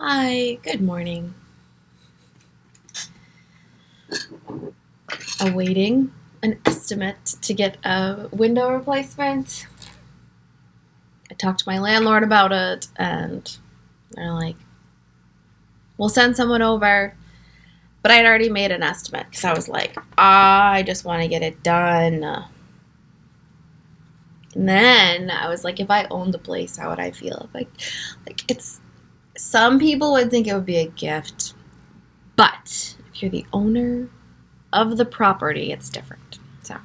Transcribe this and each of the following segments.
Hi, good morning. Awaiting an estimate to get a window replacement. I talked to my landlord about it, and they're like, we'll send someone over. But I'd already made an estimate because I was like, I just want to get it done. And then I was like, if I owned the place, how would I feel? Like it's some people would think it would be a gift, but if you're the owner of the property, it's different. So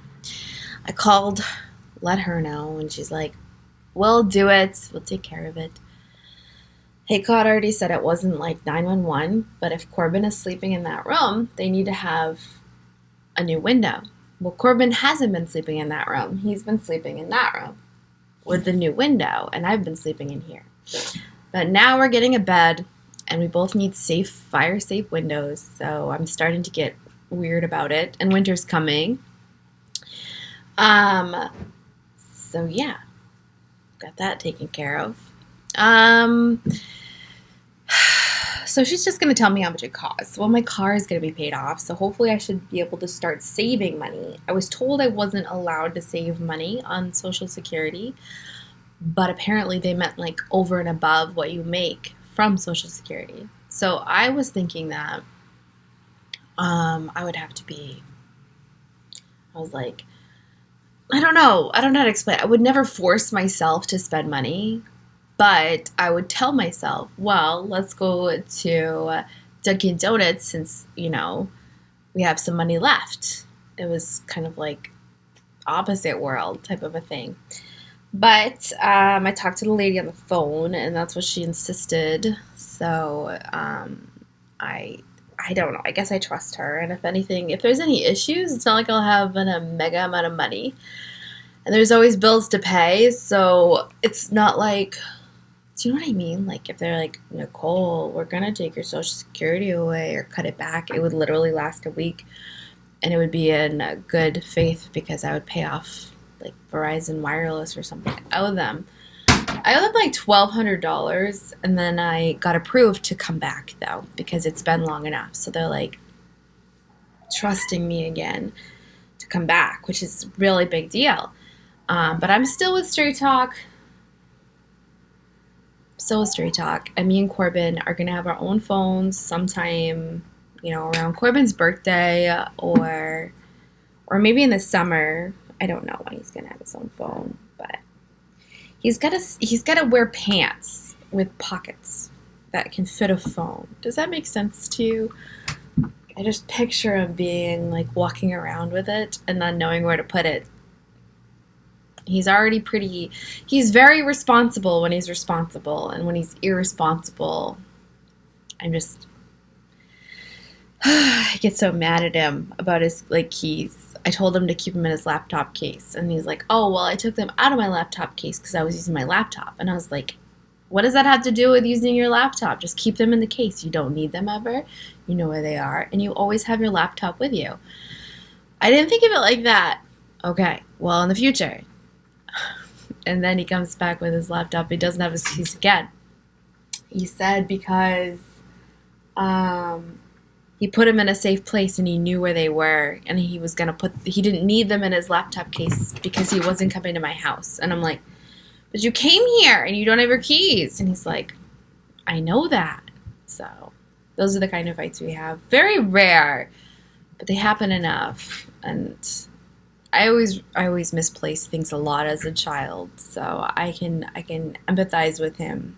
I called, let her know, and she's like, we'll do it. We'll take care of it. HACOT already said it wasn't like 911, but if Corbin is sleeping in that room, they need to have a new window. Well, Corbin hasn't been sleeping in that room. He's been sleeping in that room with the new window, and I've been sleeping in here. But now we're getting a bed, and we both need safe, fire-safe windows, so I'm starting to get weird about it, and winter's coming. So yeah, got that taken care of. So she's just going to tell me how much it costs. Well, my car is going to be paid off, so hopefully I should be able to start saving money. I was told I wasn't allowed to save money on Social Security, but apparently they meant like over and above what you make from Social Security. So I was thinking that I would have to be, I was like, I don't know how to explain. I would never force myself to spend money, but I would tell myself, well, let's go to Dunkin' Donuts since, we have some money left. It was kind of like opposite world type of a thing. But I talked to the lady on the phone, and that's what she insisted. So I don't know. I guess I trust her. And if anything, if there's any issues, it's not like I'll have a mega amount of money. And there's always bills to pay, so it's not like, do you know what I mean? Like if they're like, Nicole, we're gonna take your Social Security away or cut it back, it would literally last a week, and it would be in good faith because I would pay off like Verizon Wireless or something. I owe them like $1,200, and then I got approved to come back though because it's been long enough. So they're like trusting me again to come back, which is a really big deal. But I'm still with Straight Talk. And me and Corbin are gonna have our own phones sometime, around Corbin's birthday or maybe in the summer. I don't know when he's gonna have his own phone, but he's gotta wear pants with pockets that can fit a phone. Does that make sense to you? I just picture him being like walking around with it and not knowing where to put it. He's very responsible when he's responsible, and when he's irresponsible, I get so mad at him about his keys. I told him to keep them in his laptop case, and he's like, oh, well, I took them out of my laptop case because I was using my laptop. And I was like, what does that have to do with using your laptop? Just keep them in the case. You don't need them ever. You know where they are, and you always have your laptop with you. I didn't think of it like that. Okay, well, in the future. And then he comes back with his laptop. He doesn't have his keys again. He said because he put them in a safe place and he knew where they were, and he didn't need them in his laptop case because he wasn't coming to my house. And I'm like, but you came here and you don't have your keys. And he's like, I know that. So those are the kind of fights we have. Very rare, but they happen enough. And I always misplace things a lot as a child, so I can empathize with him.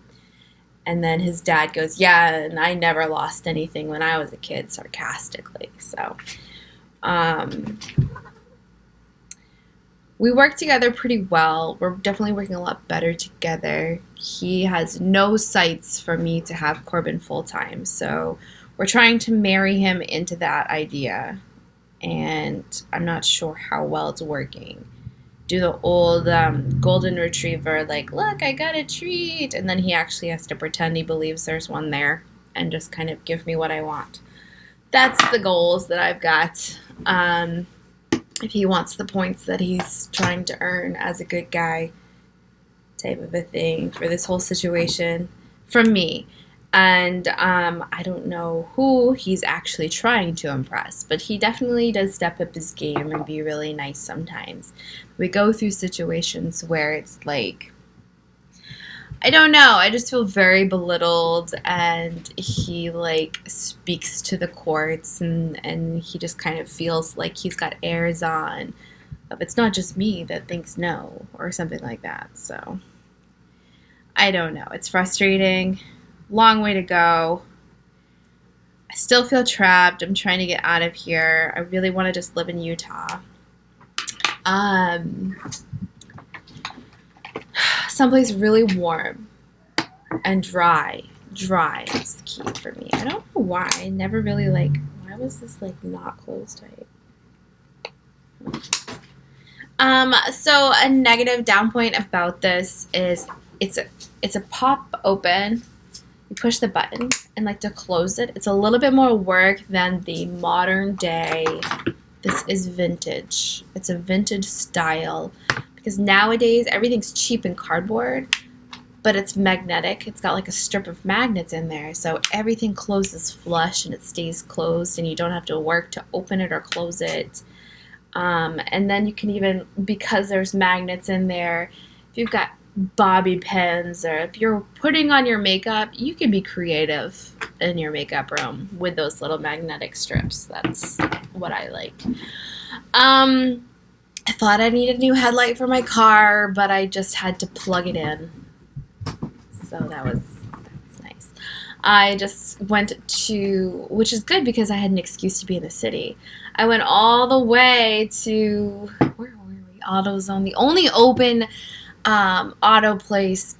And then his dad goes, yeah, and I never lost anything when I was a kid, sarcastically. So we work together pretty well. We're definitely working a lot better together. He has no sights for me to have Corbin full-time, so we're trying to marry him into that idea. And I'm not sure how well it's working. Do the old golden retriever, like, look, I got a treat. And then he actually has to pretend he believes there's one there and just kind of give me what I want. That's the goals that I've got. If he wants the points that he's trying to earn as a good guy type of a thing for this whole situation from me. And I don't know who he's actually trying to impress, but he definitely does step up his game and be really nice sometimes. We go through situations where it's like, I don't know, I just feel very belittled, and he like speaks to the courts, and he just kind of feels like he's got airs on of it's not just me that thinks no, or something like that. So I don't know. It's frustrating. Long way to go. I still feel trapped. I'm trying to get out of here. I really want to just live in Utah. Um, Someplace really warm and dry. Dry is key for me. I don't know why. I never really like. Why was this like not closed tight? So a negative down point about this is it's a pop open. You push the button, and like to close it, it's a little bit more work than the modern day. This is vintage. It's a vintage style because nowadays everything's cheap in cardboard, but it's magnetic. It's got like a strip of magnets in there, so everything closes flush and it stays closed, and you don't have to work to open it or close it. And then you can even, because there's magnets in there, if you've got bobby pins or if you're putting on your makeup, you can be creative in your makeup room with those little magnetic strips. That's what I like. I thought I needed a new headlight for my car, but I just had to plug it in. So that's nice. I just went to, which is good because I had an excuse to be in the city. I went all the way to, where were we? AutoZone, the only open auto place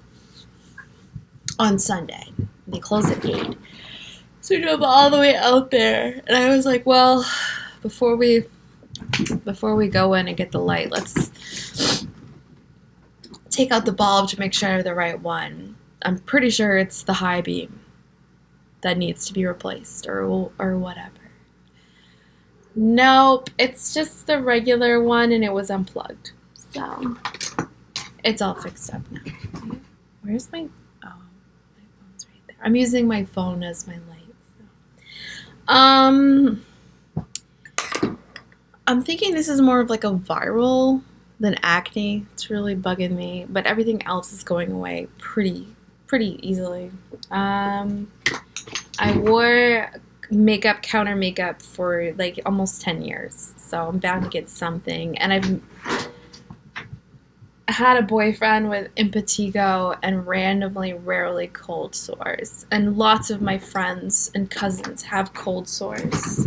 on Sunday. They close at 8. So we drove all the way out there. And I was like, well, before we go in and get the light, let's take out the bulb to make sure I have the right one. I'm pretty sure it's the high beam that needs to be replaced or whatever. Nope, it's just the regular one and it was unplugged. So it's all fixed up now. Where's my phone's right there. I'm using my phone as my light. So. I'm thinking this is more of like a viral than acne. It's really bugging me, but everything else is going away pretty easily. I wore counter makeup for like almost 10 years, so I'm bound to get something. And I've had a boyfriend with impetigo and randomly, rarely cold sores. And lots of my friends and cousins have cold sores.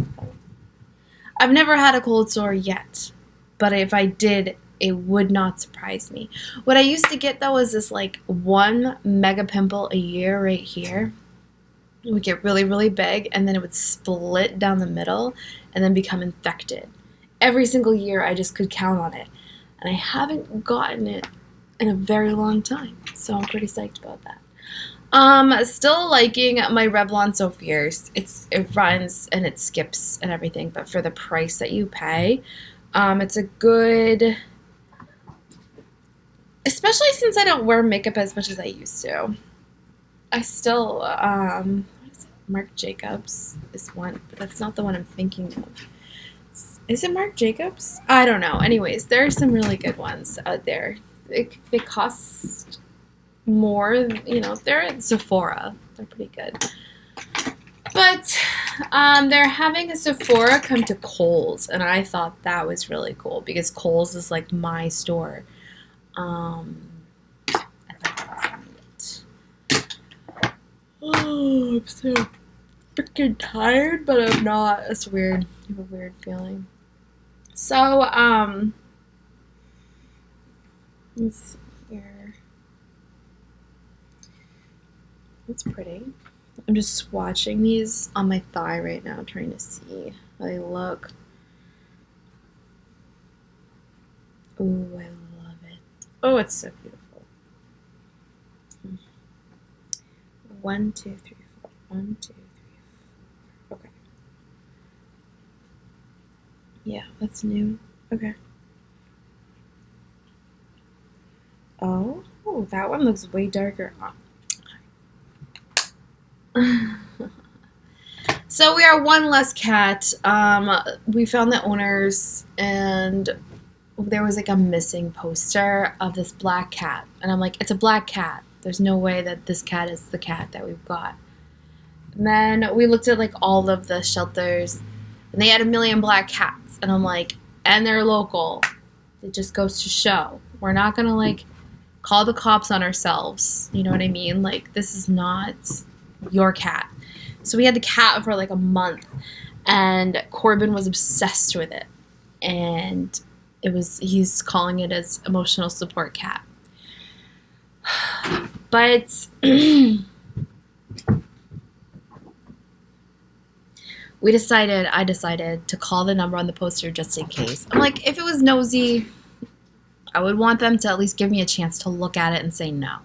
I've never had a cold sore yet, but if I did, it would not surprise me. What I used to get, though, is this like 1 mega pimple a year right here. It would get really, really big, and then it would split down the middle and then become infected. Every single year, I just could count on it. And I haven't gotten it in a very long time, so I'm pretty psyched about that. Still liking my Revlon So Fierce. It runs and it skips and everything, but for the price that you pay, it's a good, especially since I don't wear makeup as much as I used to. I still, what is it? Marc Jacobs is one, but that's not the one I'm thinking of. Is it Marc Jacobs? I don't know. Anyways, there are some really good ones out there. They cost more, they're at Sephora. They're pretty good. But they're having a Sephora come to Kohl's, and I thought that was really cool because Kohl's is like my store. Oh, I'm so freaking tired, but I'm not. It's weird. I have a weird feeling. So, let's see here. It's pretty. I'm just swatching these on my thigh right now, trying to see how they look. Ooh, I love it. Oh, it's so beautiful. 1, 2, 3, 4. 1, 2, 3, 4. Okay. Yeah, that's new. Okay. Oh, that one looks way darker. So we are one less cat. We found the owners, and there was like a missing poster of this black cat. And I'm like, it's a black cat. There's no way that this cat is the cat that we've got. And then we looked at like all of the shelters, and they had 1,000,000 black cats. And I'm like, and they're local. It just goes to show. We're not going to like call the cops on ourselves. You know what I mean? Like, this is not your cat. So we had the cat for like a month, and Corbin was obsessed with it. And he's calling it his emotional support cat. But I decided to call the number on the poster just in case. I'm like, if it was nosy, I would want them to at least give me a chance to look at it and say no.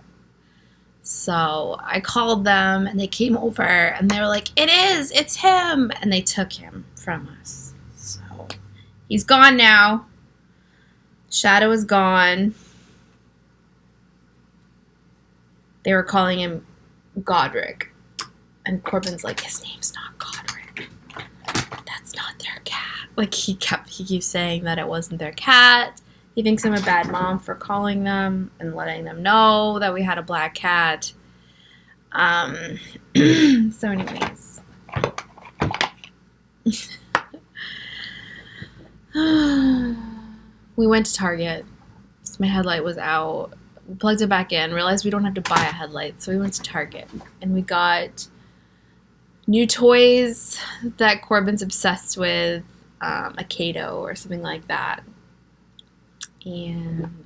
So I called them, and they came over, and they were like, it's him. And they took him from us. So he's gone now. Shadow is gone. They were calling him Godric. And Corbin's like, his name's not Godric. That's not their cat. Like, he keeps saying that it wasn't their cat. He thinks I'm a bad mom for calling them and letting them know that we had a black cat. So anyways. We went to Target. So my headlight was out. We plugged it back in, realized we don't have to buy a headlight. So we went to Target, and we got new toys that Corbin's obsessed with, a Kato or something like that. And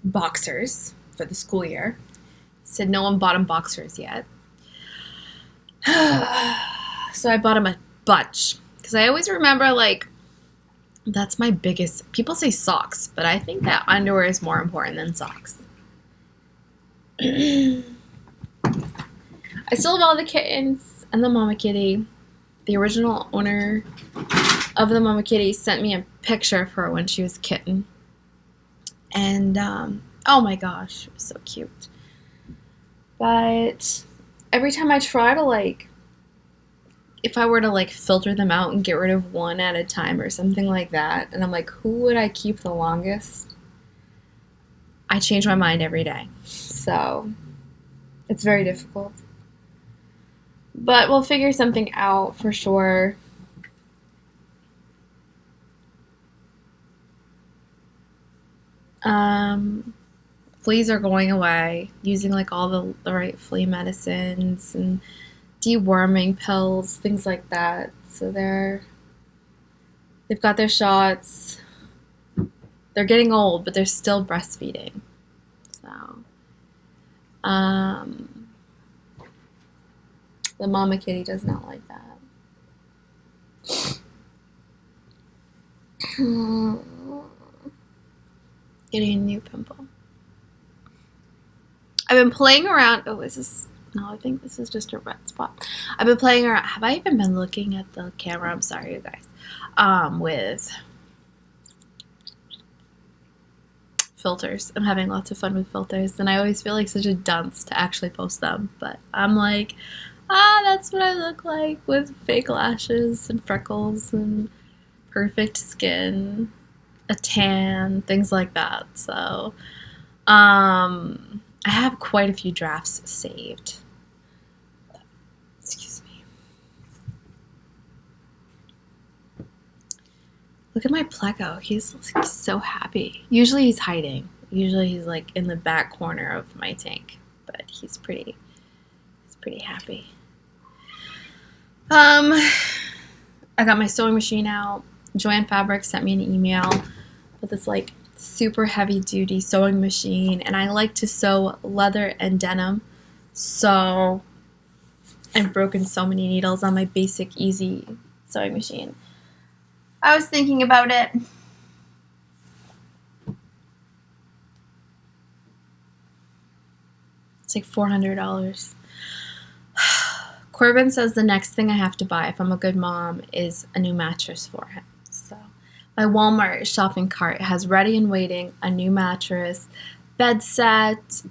boxers for the school year. Said no one bought him boxers yet. So I bought him a bunch. Because I always remember, like, that's my biggest... People say socks, but I think that underwear is more important than socks. I still have all the kittens and the mama kitty. The original owner of the mama kitty sent me a picture of her when she was a kitten. And, oh my gosh, it was so cute. But every time I try to, like, if I were to, like, filter them out and get rid of one at a time or something like that, and I'm like, who would I keep the longest? I change my mind every day. So, it's very difficult. But we'll figure something out for sure. Fleas are going away, using like all the right flea medicines and deworming pills, things like that. So they've got their shots. They're getting old, but they're still breastfeeding. So, the mama kitty does not like that. Getting a new pimple. I've been playing around. Oh, is this? No, I think this is just a red spot. I've been playing around. Have I even been looking at the camera? I'm sorry, you guys. With filters. I'm having lots of fun with filters, and I always feel like such a dunce to actually post them. But I'm like, that's what I look like with fake lashes and freckles and perfect skin, a tan, things like that. So, I have quite a few drafts saved. Excuse me. Look at my Pleco. He's so happy. Usually he's hiding. Usually he's like in the back corner of my tank, but he's pretty happy. I got my sewing machine out. Joann Fabric sent me an email with this like super heavy duty sewing machine, and I like to sew leather and denim, so I've broken so many needles on my basic easy sewing machine. I was thinking about it. It's like $400. Corbin says the next thing I have to buy if I'm a good mom is a new mattress for him. So My Walmart shopping cart has ready and waiting a new mattress, bed set,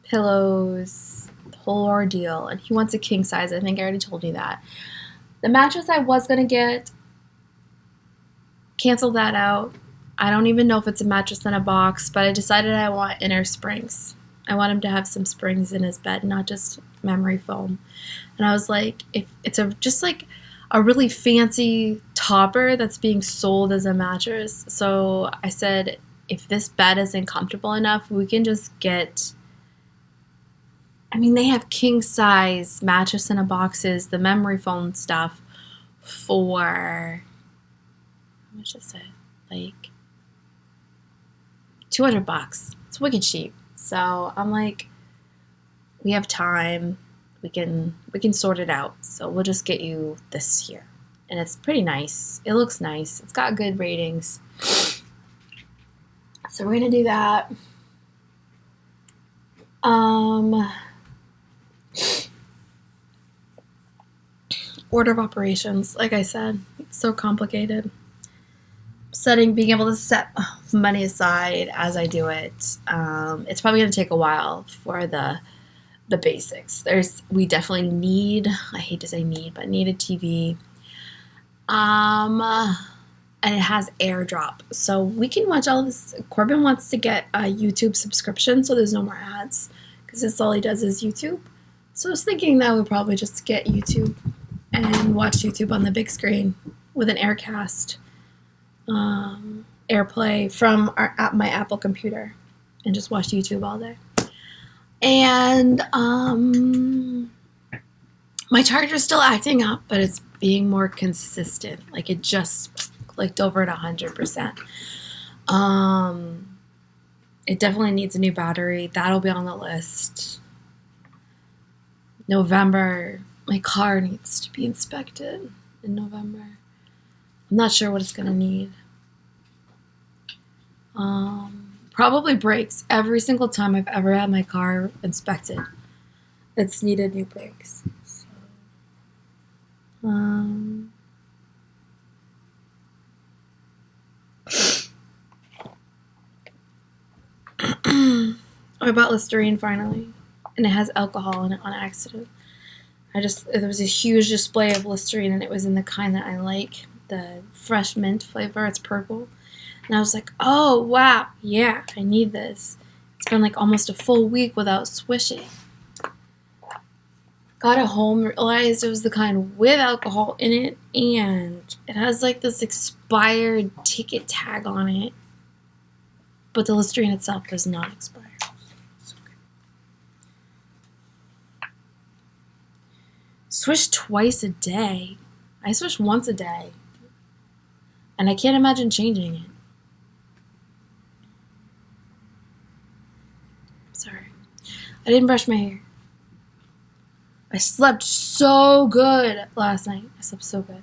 pillows, the whole ordeal. And he wants a king size. I think I already told you that. The mattress I was going to get, canceled that out. I don't even know if it's a mattress in a box, but I decided I want inner springs. I want him to have some springs in his bed, not just memory foam. And I was like, if it's just like a really fancy topper that's being sold as a mattress. So I said, if this bed isn't comfortable enough, we can just get. I mean, they have king size mattress in a boxes, the memory foam stuff for. How much is it? Like $200. It's wicked cheap. So I'm like, we have time. We can sort it out. So we'll just get you this here. And it's pretty nice. It looks nice. It's got good ratings. So we're gonna do that. Order of operations, like I said, it's so complicated. Being able to set money aside as I do it. It's probably gonna take a while for the basics. We definitely need, I hate to say need, but need a TV. And it has AirDrop. So we can watch all this. Corbin wants to get a YouTube subscription so there's no more ads because that's all he does is YouTube. So I was thinking that we'd probably just get YouTube and watch YouTube on the big screen with an Aircast AirPlay from my Apple computer and just watch YouTube all day. And my charger's still acting up, but it's being more consistent. Like it just clicked over at 100%. It definitely needs a new battery. That'll be on the list. November, my car needs to be inspected in November. I'm not sure what it's gonna need. Probably brakes. Every single time I've ever had my car inspected, it's needed new brakes. So, I bought Listerine finally, and it has alcohol in it on accident. There was a huge display of Listerine, and it was in the kind that I like, the fresh mint flavor. It's purple. And I was like, oh, wow, yeah, I need this. It's been like almost a full week without swishing. Got it home, realized it was the kind with alcohol in it, and it has like this expired ticket tag on it. But the Listerine itself does not expire. It's okay. Swish twice a day. I swish once a day. And I can't imagine changing it. Sorry. I didn't brush my hair. I slept so good last night. I slept so good.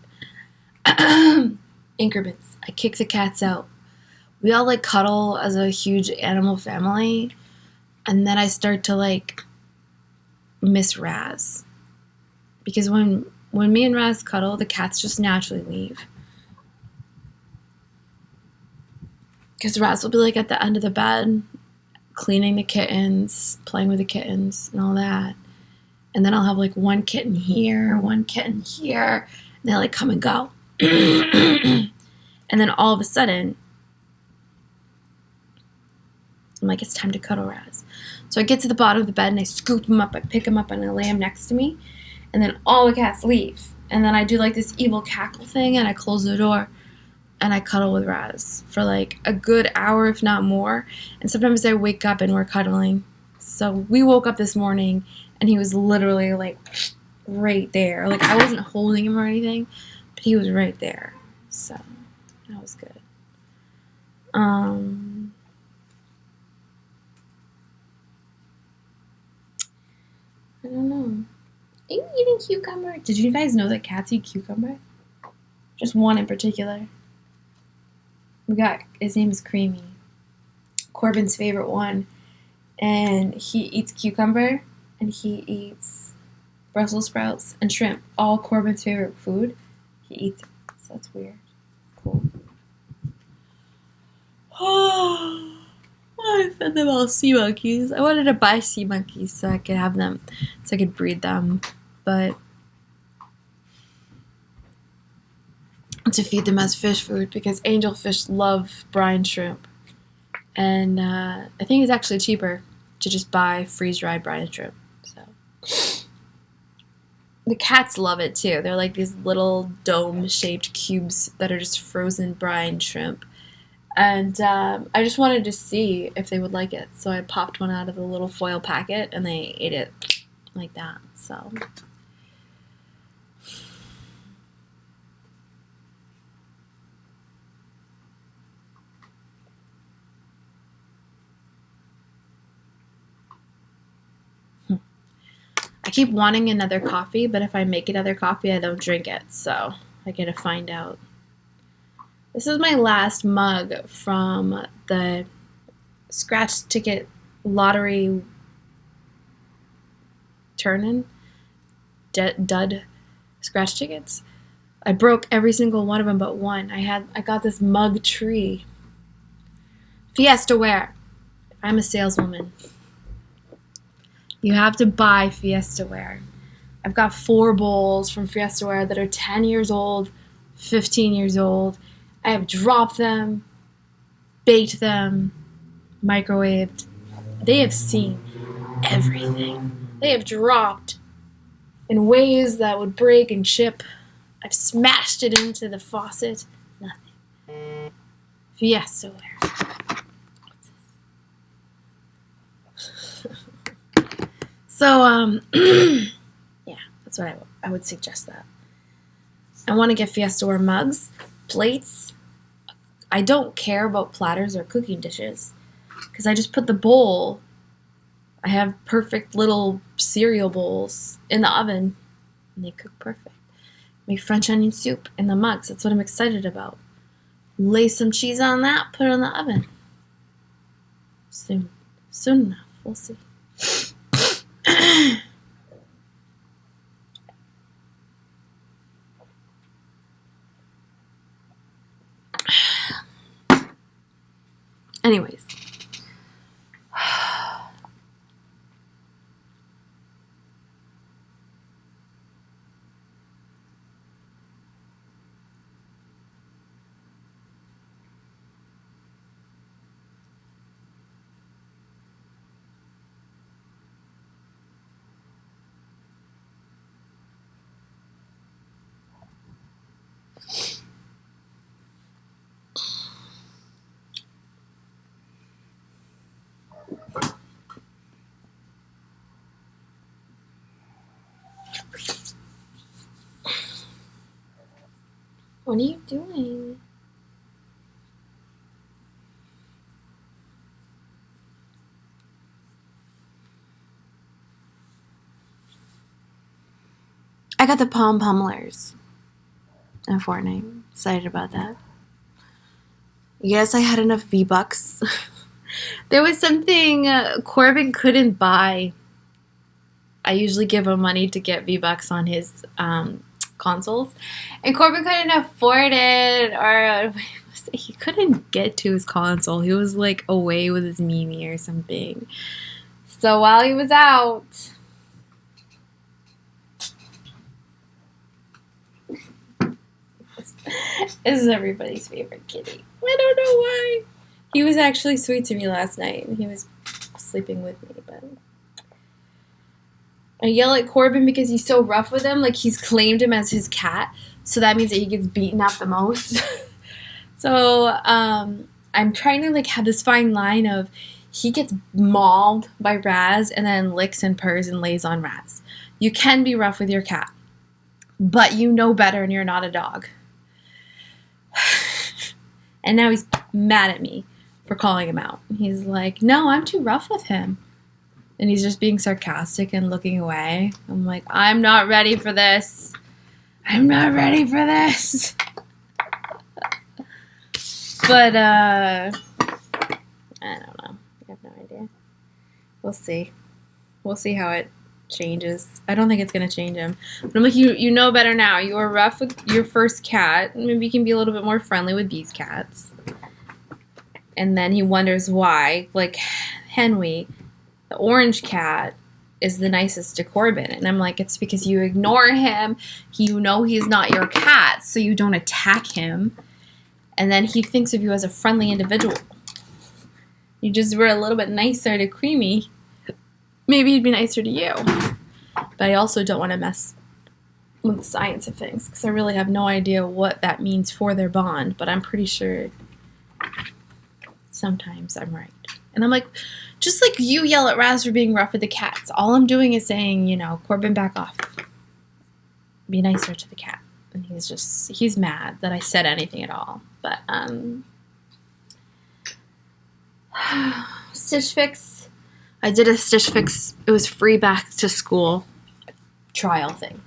Increments. I kicked the cats out. We all like cuddle as a huge animal family. And then I start to like miss Raz. Because when me and Raz cuddle, the cats just naturally leave. Because Raz will be like at the end of the bed, cleaning the kittens, playing with the kittens, and all that. And then I'll have like one kitten here, and they like come and go. And then all of a sudden, I'm like, it's time to cuddle Raz. So I get to the bottom of the bed and I scoop him up, I pick him up and I lay him next to me. And then all the cats leave. And then I do like this evil cackle thing and I close the door. And I cuddle with Raz for like a good hour, if not more. And sometimes I wake up and we're cuddling. So we woke up this morning and he was literally like right there. Like I wasn't holding him or anything, but he was right there. So that was good. I don't know. Are you eating cucumber? Did you guys know that cats eat cucumber? Just one in particular. His name is Creamy, Corbin's favorite one, and he eats cucumber and he eats Brussels sprouts and shrimp, all Corbin's favorite food. He eats it, so that's weird. Cool. fed them all sea monkeys. I wanted to buy sea monkeys so I could have them, so I could breed them, but to feed them as fish food because angelfish love brine shrimp. And I think it's actually cheaper to just buy freeze-dried brine shrimp. So the cats love it too. They're like these little dome-shaped cubes that are just frozen brine shrimp. And I just wanted to see if they would like it. So I popped one out of the little foil packet and they ate it like that. So I keep wanting another coffee, but if I make another coffee, I don't drink it. So I gotta find out. This is my last mug from the scratch ticket lottery turn-in. Dud scratch tickets. I broke every single one of them but one. I got this mug tree. Fiesta Ware. I'm a saleswoman. You have to buy Fiesta Ware. I've got 4 bowls from Fiesta Ware that are 10 years old, 15 years old. I have dropped them, baked them, microwaved. They have seen everything. They have dropped in ways that would break and chip. I've smashed it into the faucet. Nothing. Fiesta Ware. So, yeah, that's what I would suggest that. I want to get Fiesta Ware mugs, plates. I don't care about platters or cooking dishes because I just put the bowl. I have perfect little cereal bowls in the oven and they cook perfect. Make French onion soup in the mugs. That's what I'm excited about. Lay some cheese on that, put it in the oven. Soon enough, we'll see. Anyways. What are you doing? I got the Palm Pummelers in Fortnite. Excited about that. Yes, I had enough V-Bucks. There was something Corbin couldn't buy. I usually give him money to get V-Bucks on his consoles. And Corbin couldn't afford it, or he couldn't get to his console. He was like away with his Mimi or something. So while he was out, this is everybody's favorite kitty. I don't know why. He was actually sweet to me last night, and he was sleeping with me, but I yell at Corbin because he's so rough with him. Like, he's claimed him as his cat, so that means that he gets beaten up the most. So, I'm trying to, like, have this fine line of he gets mauled by Raz and then licks and purrs and lays on Raz. You can be rough with your cat, but you know better and you're not a dog. And now he's mad at me for calling him out. He's like, no, I'm too rough with him. And he's just being sarcastic and looking away. I'm like, I'm not ready for this. I'm not ready for this. But, I don't know. I have no idea. We'll see. We'll see how it changes. I don't think it's going to change him. But I'm like, you know better now. You were rough with your first cat. Maybe you can be a little bit more friendly with these cats. And then he wonders why. Like, Henry, the orange cat, is the nicest to Corbin. And I'm like, it's because you ignore him. You know he's not your cat, so you don't attack him. And then he thinks of you as a friendly individual. You just were a little bit nicer to Creamy. Maybe he'd be nicer to you. But I also don't want to mess with the science of things because I really have no idea what that means for their bond. But I'm pretty sure sometimes I'm right. And I'm like, just like you yell at Raz for being rough with the cats, all I'm doing is saying, you know, Corbin, back off. Be nicer to the cat. And he's mad that I said anything at all. But, Stitch Fix. I did a Stitch Fix. It was free back to school trial thing.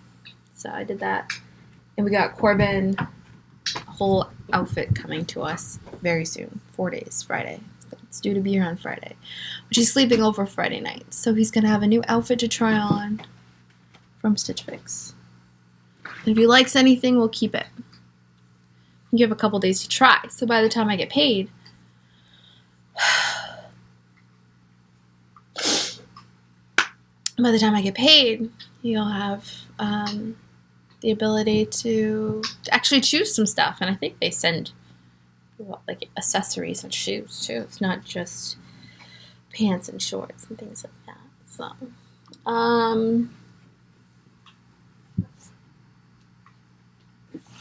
So I did that. And we got Corbin a whole outfit coming to us very soon. 4 days, Friday. It's due to be here on Friday. But he's sleeping over Friday night. So he's going to have a new outfit to try on from Stitch Fix. And if he likes anything, we'll keep it. You have a couple days to try. So by the time I get paid, you'll have the ability to actually choose some stuff. And I think they send like accessories and shoes too. It's not just pants and shorts and things like that. So,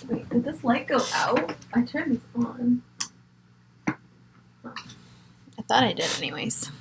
wait, did this light go out? I turned this on. Oh, I thought I did anyways.